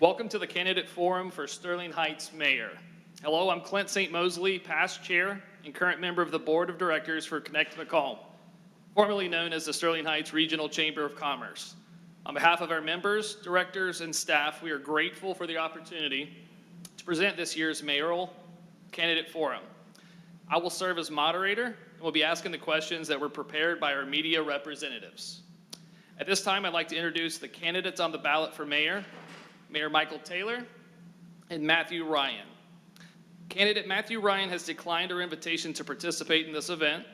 Welcome to the Candidate Forum for Sterling Heights Mayor. Hello, I'm Clint St. Mosley, past chair and current member of the Board of Directors for Connect Macomb, formerly known as the Sterling Heights Regional Chamber of Commerce. On behalf of our members, directors, and staff, we are grateful for the opportunity to present this year's Mayoral Candidate Forum. I will serve as moderator and will be asking the questions that were prepared by our media representatives. At this time, I'd like to introduce the candidates on the ballot for mayor, Mayor Michael Taylor and Matthew Ryan. Candidate Matthew Ryan has declined our invitation to participate in this event.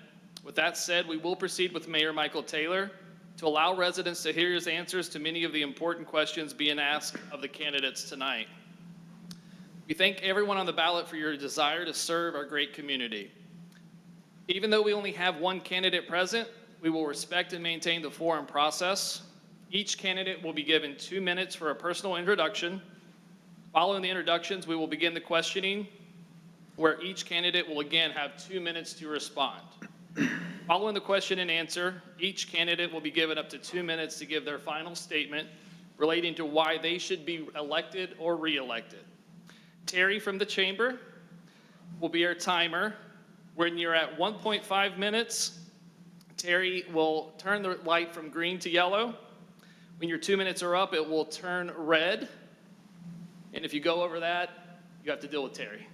With that said, we will proceed with Mayor Michael Taylor to allow residents to hear his answers to many of the important questions being asked of the candidates tonight. We thank everyone on the ballot for your desire to serve our great community. Even though we only have one candidate present, we will respect and maintain the forum process. Each candidate will be given 2 minutes for a personal introduction. Following the introductions, we will begin the questioning, where each candidate will again have 2 minutes to respond. Following the question and answer, each candidate will be given up to 2 minutes to give their final statement relating to why they should be elected or re-elected. Terry from the chamber will be our timer. When you're at 1.5 minutes, Terry will turn the light from green to yellow. When your 2 minutes are up, it will turn red. And if you go over that, you have to deal with Terry.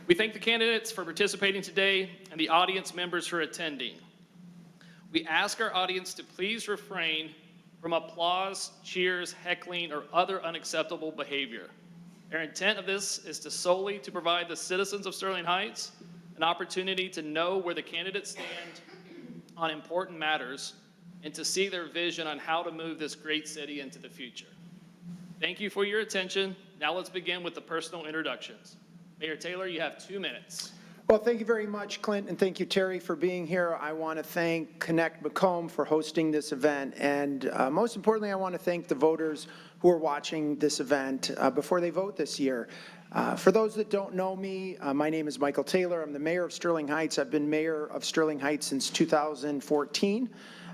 We thank the candidates for participating today and the audience members for attending. We ask our audience to please refrain from applause, cheers, heckling, or other unacceptable behavior. Our intent of this is solely to provide the citizens of Sterling Heights an opportunity to know where the candidates stand on important matters and to see their vision on how to move this great city into the future. Thank you for your attention. Now let's begin with the personal introductions. Mayor Taylor, you have 2 minutes. Well, thank you very much, Clint, and thank you, Terry, for being here. I want to thank Connect Macomb for hosting this event, and most importantly, I want to thank the voters who are watching this event before they vote this year. For those that don't know me, my name is Michael Taylor. I'm the mayor of Sterling Heights. I've been mayor of Sterling Heights since 2014.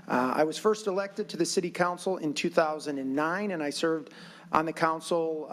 I was first elected to the city council in 2009, and I served on the council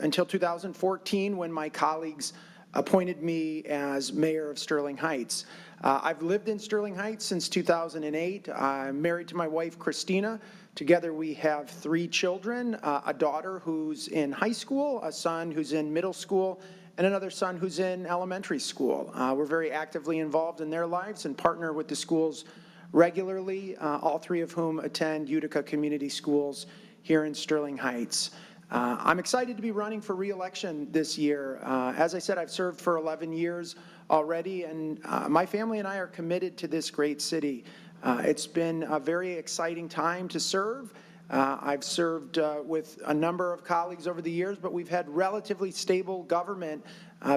until 2014 when my colleagues appointed me as mayor of Sterling Heights. I've lived in Sterling Heights since 2008. I'm married to my wife, Christina. Together we have 3 children, a daughter who's in high school, a son who's in middle school, and another son who's in elementary school. We're very actively involved in their lives and partner with the schools regularly, all 3 of whom attend Utica Community Schools here in Sterling Heights. I'm excited to be running for re-election this year. As I said, I've served for 11 years already, and my family and I are committed to this great city. It's been a very exciting time to serve. I've served with a number of colleagues over the years, but we've had relatively stable government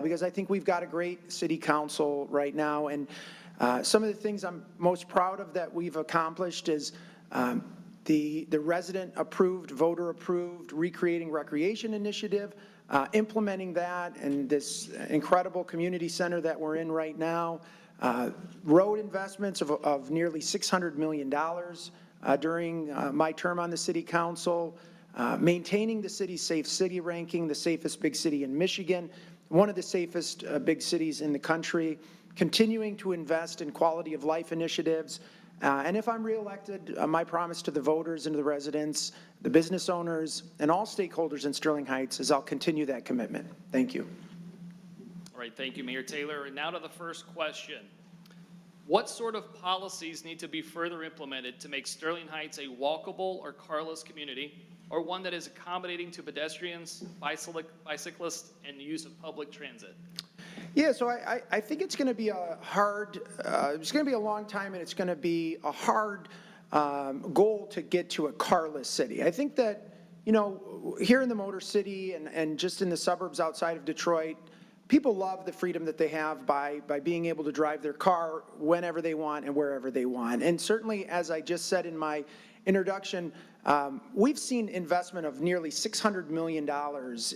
because I think we've got a great city council right now. And some of the things I'm most proud of that we've accomplished is the resident-approved, voter-approved Recreating Recreation Initiative, implementing that, and this incredible community center that we're in right now, road investments of nearly $600 million during my term on the city council, maintaining the city's safe city ranking, the safest big city in Michigan, one of the safest big cities in the country, continuing to invest in quality of life initiatives. And if I'm reelected, my promise to the voters and to the residents, the business owners, and all stakeholders in Sterling Heights is I'll continue that commitment. Thank you. All right, thank you, Mayor Taylor. And now to the first question. What sort of policies need to be further implemented to make Sterling Heights a walkable or carless community, or one that is accommodating to pedestrians, bicyclists, and the use of public transit? Yeah, so I think it's going to be a hard, it's going to be a long time, and it's going to be a hard goal to get to a carless city. I think that, you know, here in the Motor City and just in the suburbs outside of Detroit, people love the freedom that they have by being able to drive their car whenever they want and wherever they want. And certainly, as I just said in my introduction, we've seen investment of nearly $600 million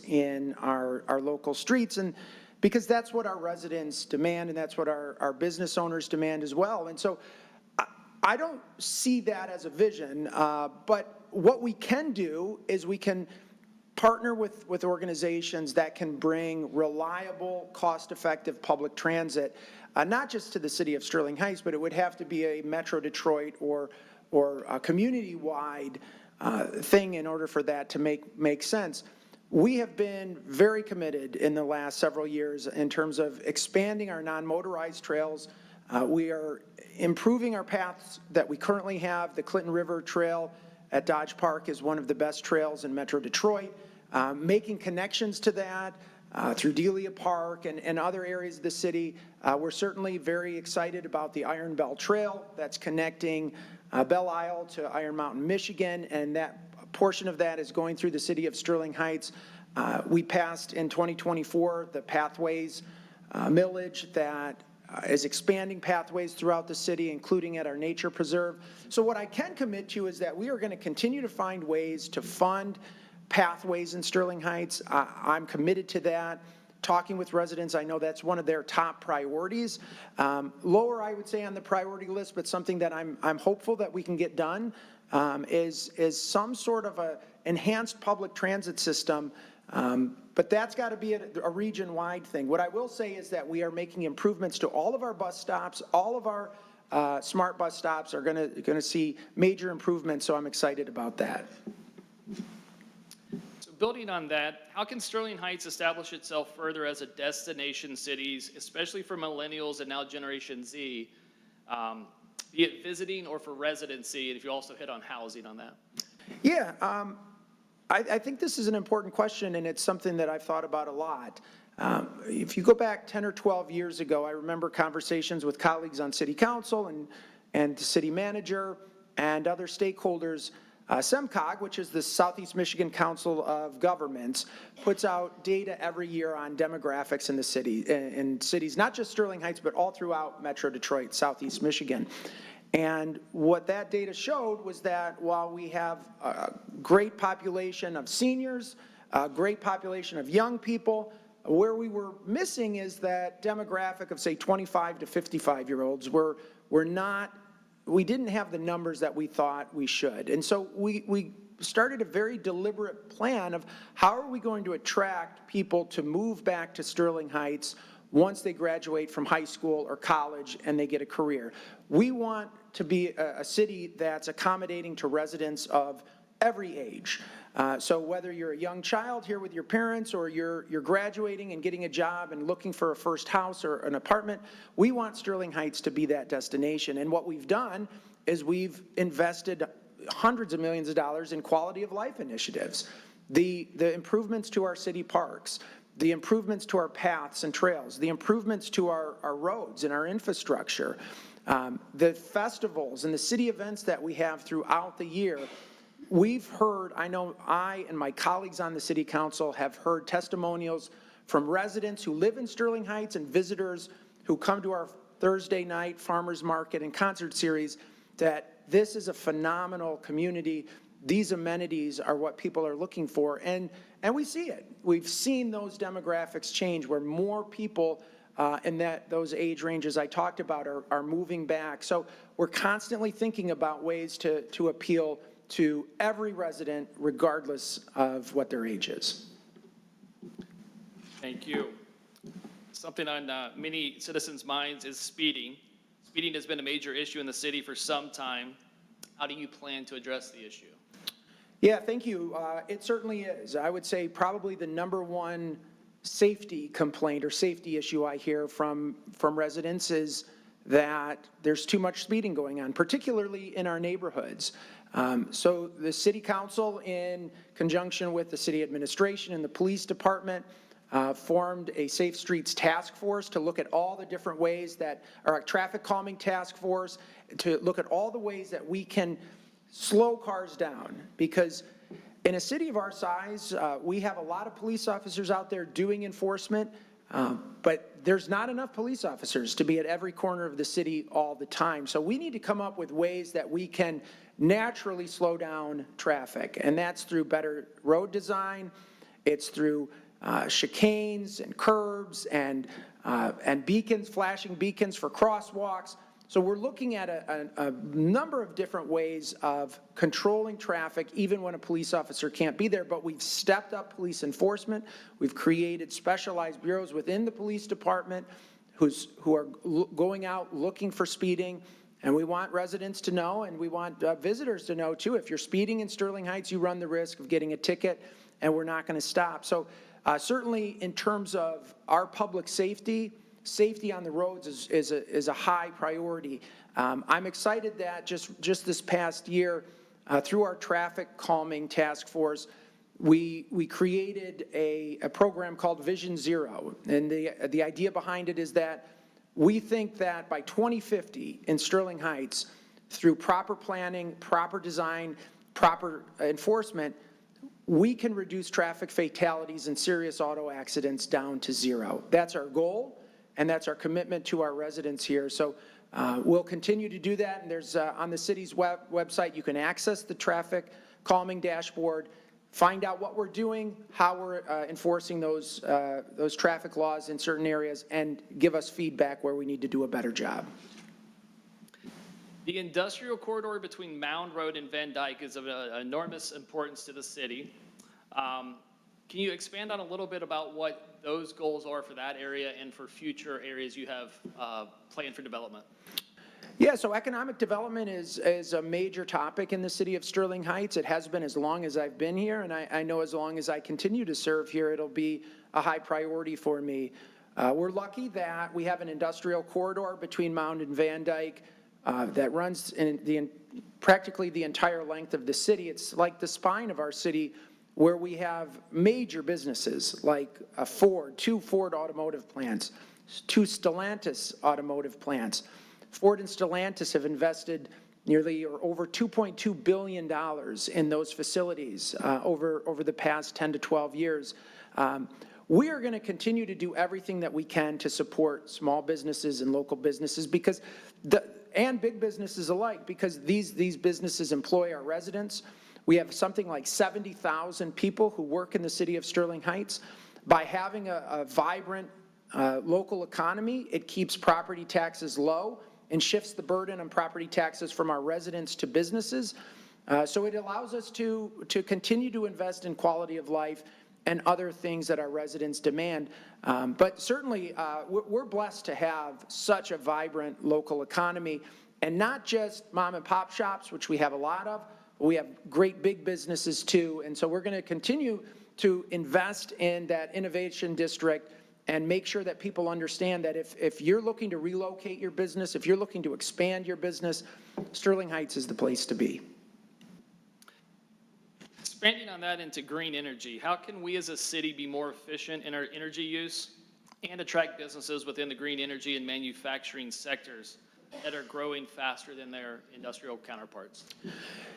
in our local streets, and because that's what our residents demand and that's what our business owners demand as well. And so I don't see that as a vision, but what we can do is we can partner with organizations that can bring reliable, cost-effective public transit, not just to the city of Sterling Heights, but it would have to be a Metro Detroit or a community-wide thing in order for that to make sense. We have been very committed in the last several years in terms of expanding our non-motorized trails. We are improving our paths that we currently have. The Clinton River Trail at Dodge Park is one of the best trails in Metro Detroit. Making connections to that through Delia Park and other areas of the city. We're certainly very excited about the Iron Bell Trail that's connecting Belle Isle to Iron Mountain, Michigan, and that portion of that is going through the city of Sterling Heights. We passed in 2024 the Pathways millage that is expanding pathways throughout the city, including at our nature preserve. So what I can commit to is that we are going to continue to find ways to fund pathways in Sterling Heights. I'm committed to that. Talking with residents, I know that's one of their top priorities. Lower, I would say, on the priority list, but something that I'm hopeful that we can get done is some sort of a enhanced public transit system. But that's got to be a region-wide thing. What I will say is that we are making improvements to all of our bus stops. All of our smart bus stops are going to see major improvements, so I'm excited about that. So building on that, how can Sterling Heights establish itself further as a destination city, especially for millennials and now Generation Z, be it visiting or for residency, and if you also hit on housing on that? Yeah, I think this is an important question, and it's something that I've thought about a lot. If you go back 10 or 12 years ago, I remember conversations with colleagues on city council and the city manager and other stakeholders. SEMCOG, which is the Southeast Michigan Council of Governments, puts out data every year on demographics in the city, in cities, not just Sterling Heights, but all throughout Metro Detroit, Southeast Michigan. And what that data showed was that while we have a great population of seniors, a great population of young people, where we were missing is that demographic of, say, 25 to 55-year-olds. We didn't have the numbers that we thought we should. And so we started a very deliberate plan of how are we going to attract people to move back to Sterling Heights once they graduate from high school or college and they get a career. We want to be a city that's accommodating to residents of every age. So whether you're a young child here with your parents or you're graduating and getting a job and looking for a first house or an apartment, we want Sterling Heights to be that destination. And what we've done is we've invested hundreds of millions of dollars in quality of life initiatives. The improvements to our city parks, the improvements to our paths and trails, the improvements to our roads and our infrastructure, the festivals and the city events that we have throughout the year. We've heard, I know I and my colleagues on the city council have heard testimonials from residents who live in Sterling Heights and visitors who come to our Thursday night farmers market and concert series that this is a phenomenal community. These amenities are what people are looking for, and we see it. We've seen those demographics change where more people in those age ranges I talked about are moving back. So we're constantly thinking about ways to appeal to every resident regardless of what their age is. Thank you. Something on many citizens' minds is speeding. Speeding has been a major issue in the city for some time. How do you plan to address the issue? Yeah, thank you. It certainly is. I would say probably the number one safety complaint or safety issue I hear from residents is that there's too much speeding going on, particularly in our neighborhoods. So the city council, in conjunction with the city administration and the police department, formed a Safe Streets task force to look at all the different ways that, or a traffic calming task force, to look at all the ways that we can slow cars down. Because in a city of our size, we have a lot of police officers out there doing enforcement, but there's not enough police officers to be at every corner of the city all the time. So we need to come up with ways that we can naturally slow down traffic, and that's through better road design. It's through chicanes and curbs and beacons, flashing beacons for crosswalks. So we're looking at a number of different ways of controlling traffic, even when a police officer can't be there, but we've stepped up police enforcement. We've created specialized bureaus within the police department who are going out looking for speeding. And we want residents to know, and we want visitors to know too, if you're speeding in Sterling Heights, you run the risk of getting a ticket, and we're not going to stop. So certainly in terms of our public safety, safety on the roads is a high priority. I'm excited that just this past year, through our traffic calming task force, we created a program called Vision Zero. And the idea behind it is that we think that by 2050 in Sterling Heights, through proper planning, proper design, proper enforcement, we can reduce traffic fatalities and serious auto accidents down to zero. That's our goal, and that's our commitment to our residents here. So we'll continue to do that, and there's on the city's website, you can access the traffic calming dashboard, find out what we're doing, how we're enforcing those traffic laws in certain areas, and give us feedback where we need to do a better job. The industrial corridor between Mound Road and Van Dyke is of enormous importance to the city. Can you expand on a little bit about what those goals are for that area and for future areas you have planned for development? Yeah, so economic development is a major topic in the city of Sterling Heights. It has been as long as I've been here, and I know as long as I continue to serve here, it'll be a high priority for me. We're lucky that we have an industrial corridor between Mound and Van Dyke that runs in practically the entire length of the city. It's like the spine of our city, where we have major businesses like two Ford automotive plants, two Stellantis automotive plants. Ford and Stellantis have invested nearly or over $2.2 billion in those facilities over the past 10 to 12 years. We are going to continue to do everything that we can to support small businesses and local businesses and big businesses alike, because these businesses employ our residents. We have something like 70,000 people who work in the city of Sterling Heights. By having a vibrant local economy, it keeps property taxes low and shifts the burden on property taxes from our residents to businesses. So it allows us to continue to invest in quality of life and other things that our residents demand. But certainly, we're blessed to have such a vibrant local economy, and not just mom and pop shops, which we have a lot of. We have great big businesses too, and so we're going to continue to invest in that innovation district and make sure that people understand that if you're looking to relocate your business, if you're looking to expand your business, Sterling Heights is the place to be. Expanding on that into green energy, how can we as a city be more efficient in our energy use and attract businesses within the green energy and manufacturing sectors that are growing faster than their industrial counterparts?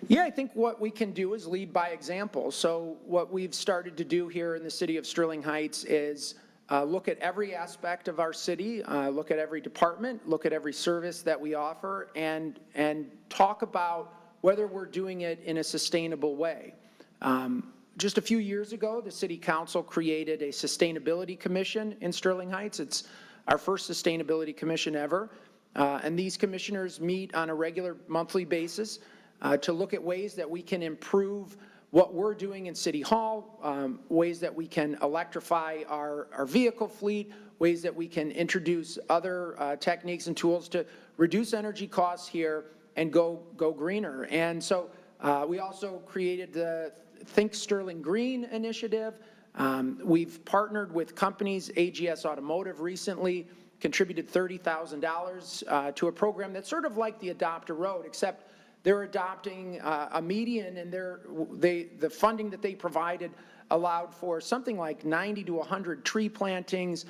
Yeah, I think what we can do is lead by example. So what we've started to do here in the city of Sterling Heights is look at every aspect of our city, look at every department, look at every service that we offer, and talk about whether we're doing it in a sustainable way. Just a few years ago, the City Council created a Sustainability Commission in Sterling Heights. It's our first Sustainability Commission ever. And these commissioners meet on a regular monthly basis to look at ways that we can improve what we're doing in City Hall, ways that we can electrify our vehicle fleet, ways that we can introduce other techniques and tools to reduce energy costs here and go greener. And so we also created the Think Sterling Green initiative. We've partnered with companies, AGS Automotive recently contributed $30,000 to a program that's sort of like the Adopt a Road, except they're adopting a median, and the funding that they provided allowed for something like 90 to 100 tree plantings,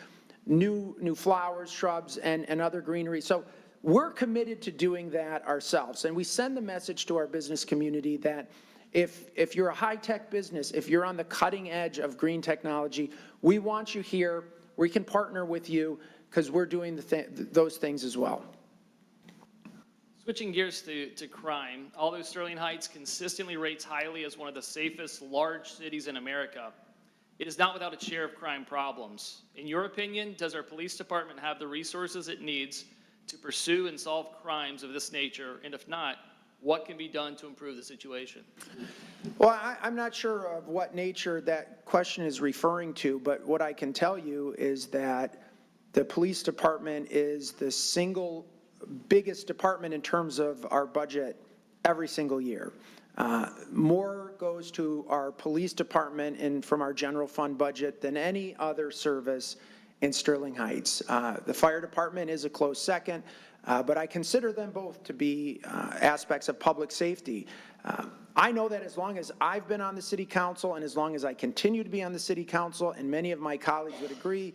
new flowers, shrubs, and other greenery. So we're committed to doing that ourselves, and we send the message to our business community that if you're a high-tech business, if you're on the cutting edge of green technology, we want you here. We can partner with you because we're doing those things as well. Switching gears to crime, although Sterling Heights consistently rates highly as one of the safest large cities in America, it is not without its share of crime problems. In your opinion, does our police department have the resources it needs to pursue and solve crimes of this nature? And if not, what can be done to improve the situation? Well, I'm not sure of what nature that question is referring to, but what I can tell you is that the police department is the single biggest department in terms of our budget every single year. More goes to our police department and from our general fund budget than any other service in Sterling Heights. The fire department is a close second, but I consider them both to be aspects of public safety. I know that as long as I've been on the city council and as long as I continue to be on the city council, and many of my colleagues would agree,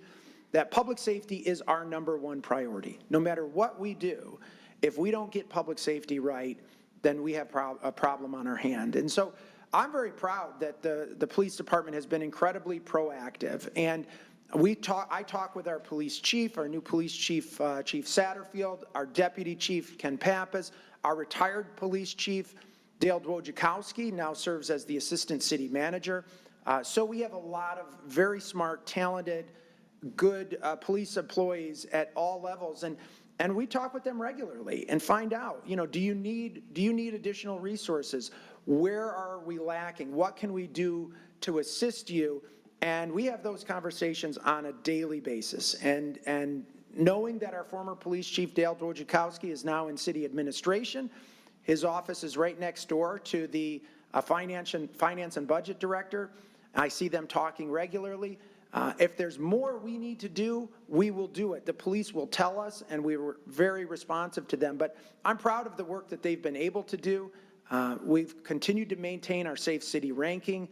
that public safety is our #1 priority. No matter what we do, if we don't get public safety right, then we have a problem on our hand. And so I'm very proud that the police department has been incredibly proactive. And I talk with our police chief, our new police chief, Chief Satterfield, our deputy chief, Ken Pappas, our retired police chief, Dale Wojciechowski, now serves as the assistant city manager. So we have a lot of very smart, talented, good police employees at all levels. And we talk with them regularly and find out, do you need additional resources? Where are we lacking? What can we do to assist you? And we have those conversations on a daily basis. And knowing that our former police chief, Dale Wojciechowski, is now in city administration, his office is right next door to the finance and budget director. I see them talking regularly. If there's more we need to do, we will do it. The police will tell us, and we were very responsive to them. But I'm proud of the work that they've been able to do. We've continued to maintain our safe city ranking.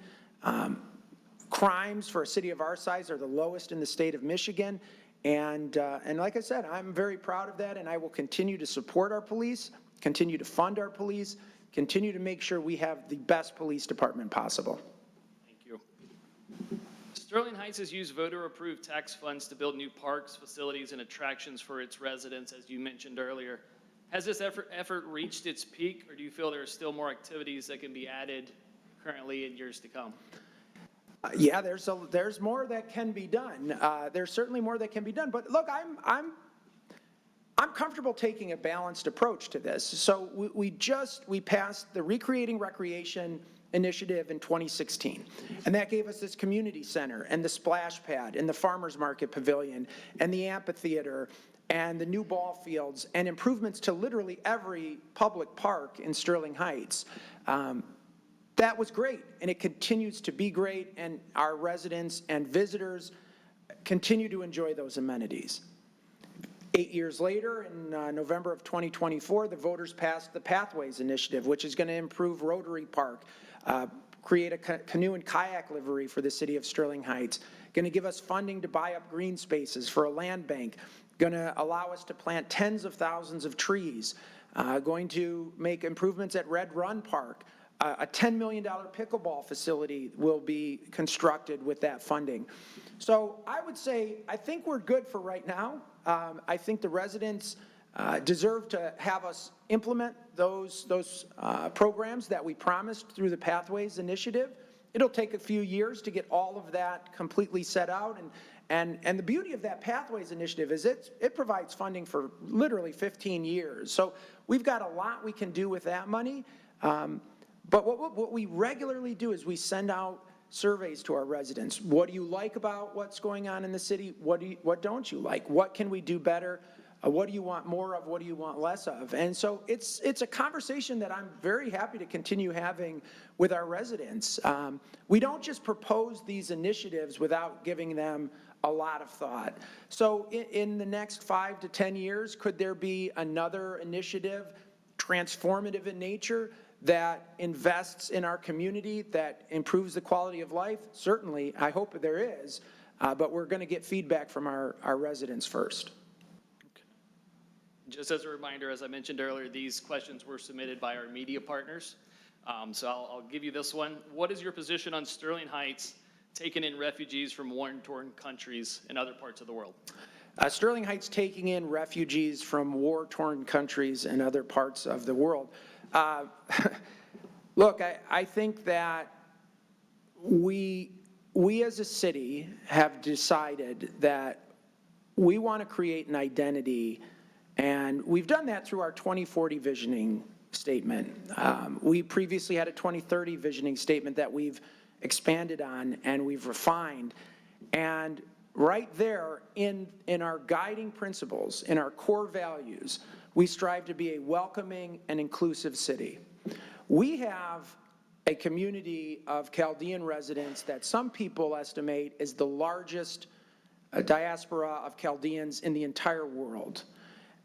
Crimes for a city of our size are the lowest in the state of Michigan. And like I said, I'm very proud of that, and I will continue to support our police, continue to fund our police, continue to make sure we have the best police department possible. Thank you. Sterling Heights has used voter-approved tax funds to build new parks, facilities, and attractions for its residents, as you mentioned earlier. Has this effort reached its peak, or do you feel there are still more activities that can be added currently in years to come? Yeah, there's more that can be done. There's certainly more that can be done. But look, I'm comfortable taking a balanced approach to this. So we passed the Recreating Recreation Initiative in 2016, and that gave us this community center and the splash pad and the farmers market pavilion and the amphitheater and the new ball fields and improvements to literally every public park in Sterling Heights. That was great, and it continues to be great, and our residents and visitors continue to enjoy those amenities. 8 years later, in November of 2024, the voters passed the Pathways Initiative, which is going to improve Rotary Park, create a canoe and kayak livery for the city of Sterling Heights, going to give us funding to buy up green spaces for a land bank, going to allow us to plant tens of thousands of trees, going to make improvements at Red Run Park. A $10 million pickleball facility will be constructed with that funding. So I would say, I think we're good for right now. I think the residents deserve to have us implement those programs that we promised through the Pathways Initiative. It'll take a few years to get all of that completely set out. And the beauty of that Pathways Initiative is it provides funding for literally 15 years. So we've got a lot we can do with that money. But what we regularly do is we send out surveys to our residents. What do you like about what's going on in the city? What don't you like? What can we do better? What do you want more of? What do you want less of? And so it's a conversation that I'm very happy to continue having with our residents. We don't just propose these initiatives without giving them a lot of thought. So in the next 5 to 10 years, could there be another initiative, transformative in nature, that invests in our community, that improves the quality of life? Certainly, I hope there is, but we're going to get feedback from our residents first. Okay. Just as a reminder, as I mentioned earlier, these questions were submitted by our media partners. So I'll give you this one. What is your position on Sterling Heights taking in refugees from war-torn countries in other parts of the world? Sterling Heights taking in refugees from war-torn countries and other parts of the world. Look, I think that we as a city have decided that we want to create an identity And we've done that through our 2040 visioning statement. We previously had a 2030 visioning statement that we've expanded on and we've refined. And right there in our guiding principles, in our core values, we strive to be a welcoming and inclusive city. We have a community of Chaldean residents that some people estimate is the largest diaspora of Chaldeans in the entire world.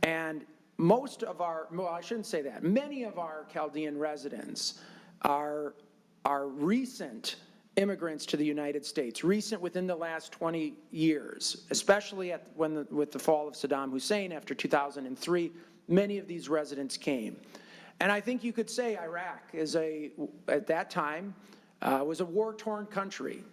And most of our, well, I shouldn't say that, many of our Chaldean residents are recent immigrants to the United States, recent within the last 20 years, especially with the fall of Saddam Hussein after 2003, many of these residents came. And I think you could say Iraq at that time, was a war-torn country.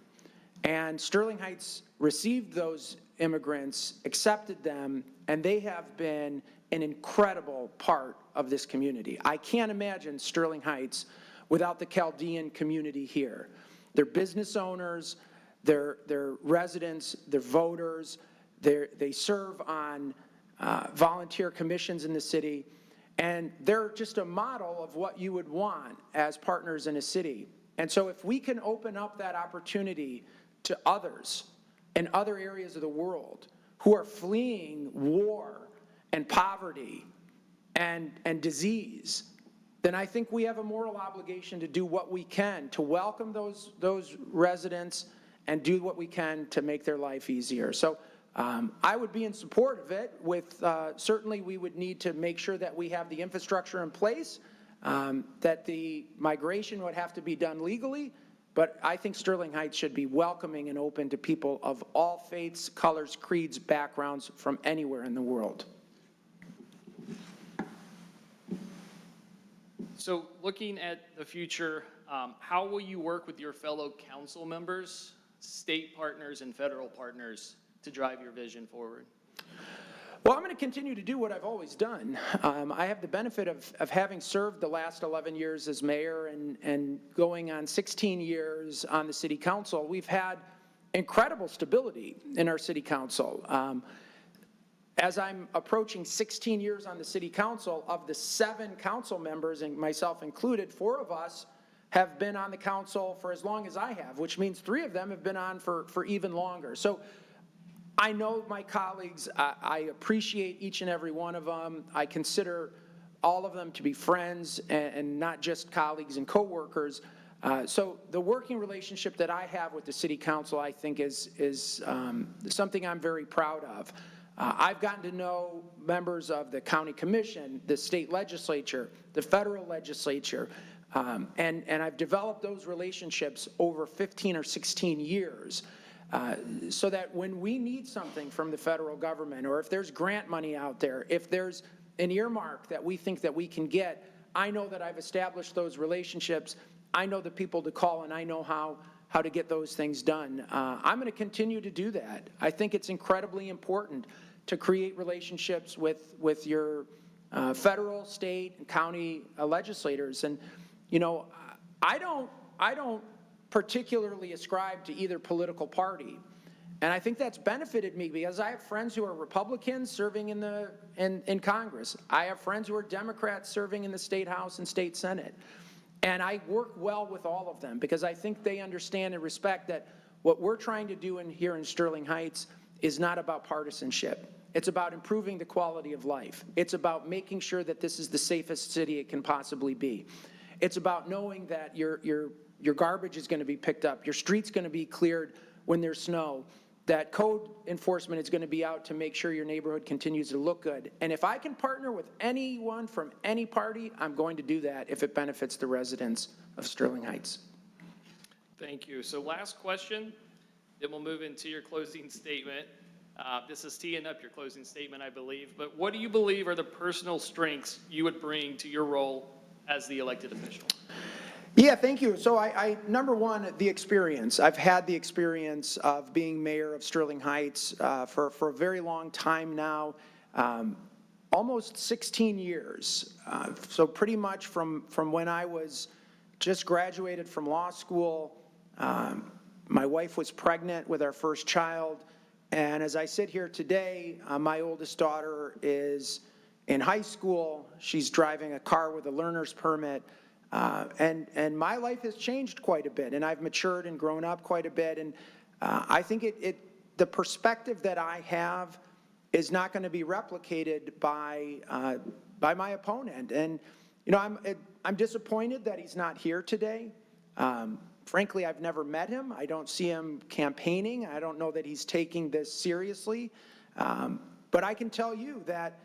And Sterling Heights received those immigrants, accepted them, and they have been an incredible part of this community. I can't imagine Sterling Heights without the Chaldean community here. They're business owners, they're residents, they're voters, they serve on volunteer commissions in the city, and they're just a model of what you would want as partners in a city. And so if we can open up that opportunity to others in other areas of the world who are fleeing war and poverty and disease, then I think we have a moral obligation to do what we can to welcome those residents and do what we can to make their life easier. So I would be in support of it. Certainly we would need to make sure that we have the infrastructure in place, that the migration would have to be done legally, but I think Sterling Heights should be welcoming and open to people of all faiths, colors, creeds, backgrounds from anywhere in the world. So looking at the future, how will you work with your fellow council members, state partners, and federal partners to drive your vision forward? Well, I'm going to continue to do what I've always done. I have the benefit of having served the last 11 years as mayor and going on 16 years on the city council. We've had incredible stability in our city council. As I'm approaching 16 years on the city council, of the 7 council members, and myself included, 4 of us have been on the council for as long as I have, which means 3 of them have been on for even longer. So I know my colleagues, I appreciate each and every one of them. I consider all of them to be friends and not just colleagues and coworkers. So the working relationship that I have with the city council, I think is something I'm very proud of. I've gotten to know members of the county commission, the state legislature, the federal legislature, and I've developed those relationships over 15 or 16 years. So that when we need something from the federal government, or if there's grant money out there, if there's an earmark that we think that we can get, I know that I've established those relationships. I know the people to call, and I know how to get those things done. I'm going to continue to do that. I think it's incredibly important to create relationships with your federal, state, and county legislators. And, you know, I don't particularly ascribe to either political party. And I think that's benefited me because I have friends who are Republicans serving in Congress. I have friends who are Democrats serving in the State House and State Senate. And I work well with all of them because I think they understand and respect that what we're trying to do here in Sterling Heights is not about partisanship. It's about improving the quality of life. It's about making sure that this is the safest city it can possibly be. It's about knowing that your garbage is going to be picked up, your street's going to be cleared when there's snow, that code enforcement is going to be out to make sure your neighborhood continues to look good. And if I can partner with anyone from any party, I'm going to do that if it benefits the residents of Sterling Heights. Thank you. So last question, then we'll move into your closing statement. This is teeing up your closing statement, I believe. But what do you believe are the personal strengths you would bring to your role as the elected official? Yeah, thank you. So number one, the experience. I've had the experience of being mayor of Sterling Heights for a very long time now, almost 16 years. So pretty much from when I was just graduated from law school, my wife was pregnant with our first child. And as I sit here today, my oldest daughter is in high school. She's driving a car with a learner's permit. And my life has changed quite a bit, and I've matured and grown up quite a bit. And I think the perspective that I have is not going to be replicated by my opponent. And, you know, I'm disappointed that he's not here today. Frankly, I've never met him. I don't see him campaigning. I don't know that he's taking this seriously. But I can tell you that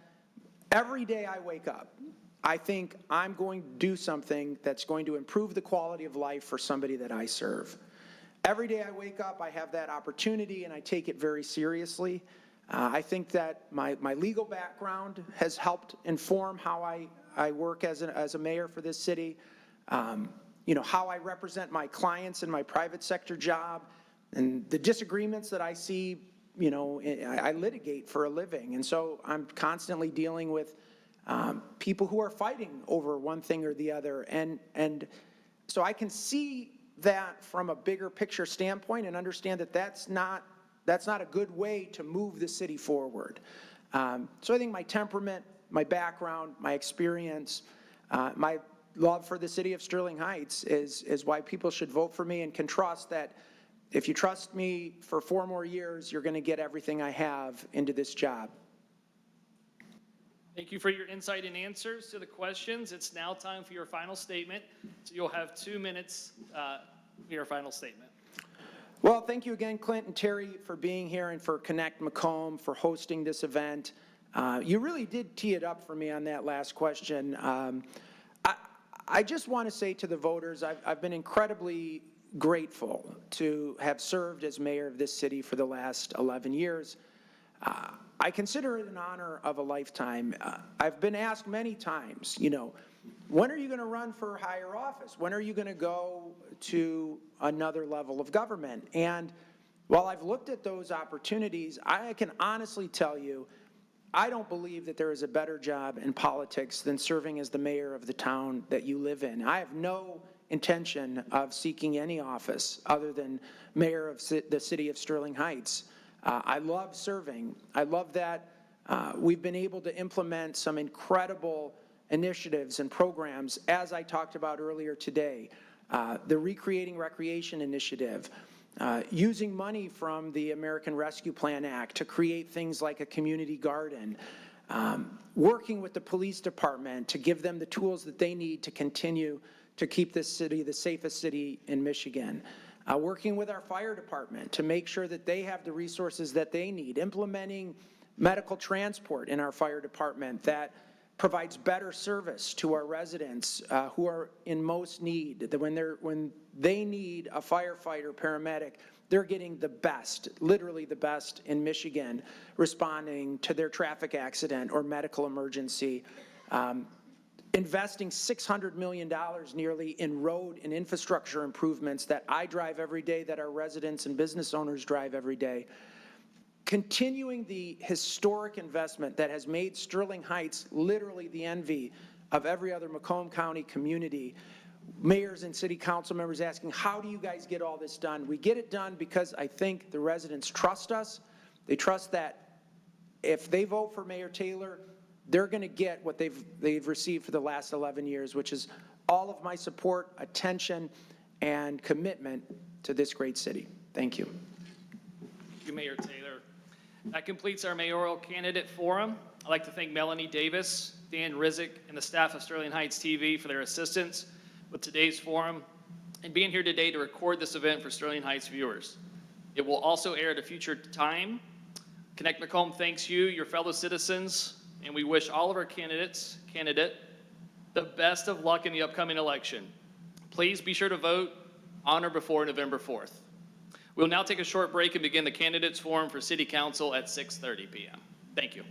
every day I wake up, I think I'm going to do something that's going to improve the quality of life for somebody that I serve. Every day I wake up, I have that opportunity, and I take it very seriously. I think that my legal background has helped inform how I work as a mayor for this city. You know, how I represent my clients in my private sector job, and the disagreements that I see, you know, I litigate for a living. And so I'm constantly dealing with people who are fighting over one thing or the other. And so I can see that from a bigger picture standpoint and understand that that's not a good way to move the city forward. So I think my temperament, my background, my experience, my love for the city of Sterling Heights is why people should vote for me and can trust that if you trust me for 4 more years, you're going to get everything I have into this job. Thank you for your insight and answers to the questions. It's now time for your final statement. So you'll have 2 minutes for your final statement. Well, thank you again, Clint and Terry, for being here and for Connect Macomb, for hosting this event. You really did tee it up for me on that last question. I just want to say to the voters, I've been incredibly grateful to have served as mayor of this city for the last 11 years. I consider it an honor of a lifetime. I've been asked many times, you know, when are you going to run for higher office? When are you going to go to another level of government? And while I've looked at those opportunities, I can honestly tell you, I don't believe that there is a better job in politics than serving as the mayor of the town that you live in. I have no intention of seeking any office other than mayor of the city of Sterling Heights. I love serving. I love that we've been able to implement some incredible initiatives and programs, as I talked about earlier today. The Recreating Recreation Initiative, using money from the American Rescue Plan Act to create things like a community garden, working with the police department to give them the tools that they need to continue to keep this city the safest city in Michigan, working with our fire department to make sure that they have the resources that they need, implementing medical transport in our fire department that provides better service to our residents who are in most need. That when they need a firefighter, paramedic, they're getting the best, literally the best in Michigan, responding to their traffic accident or medical emergency. Investing $600 million nearly in road and infrastructure improvements that I drive every day, that our residents and business owners drive every day. Continuing the historic investment that has made Sterling Heights literally the envy of every other Macomb County community. Mayors and city council members asking, how do you guys get all this done? We get it done because I think the residents trust us. They trust that if they vote for Mayor Taylor, they're going to get what they've received for the last 11 years, which is all of my support, attention, and commitment to this great city. Thank you. Thank you, Mayor Taylor. That completes our mayoral candidate forum. I'd like to thank Melanie Davis, Dan Rizek, and the staff of Sterling Heights TV for their assistance with today's forum and being here today to record this event for Sterling Heights viewers. It will also air at a future time. Connect Macomb thanks you, your fellow citizens, and we wish all of our candidate the best of luck in the upcoming election. Please be sure to vote on or before November 4th. We'll now take a short break and begin the candidates forum for City Council at 6:30 p.m. Thank you.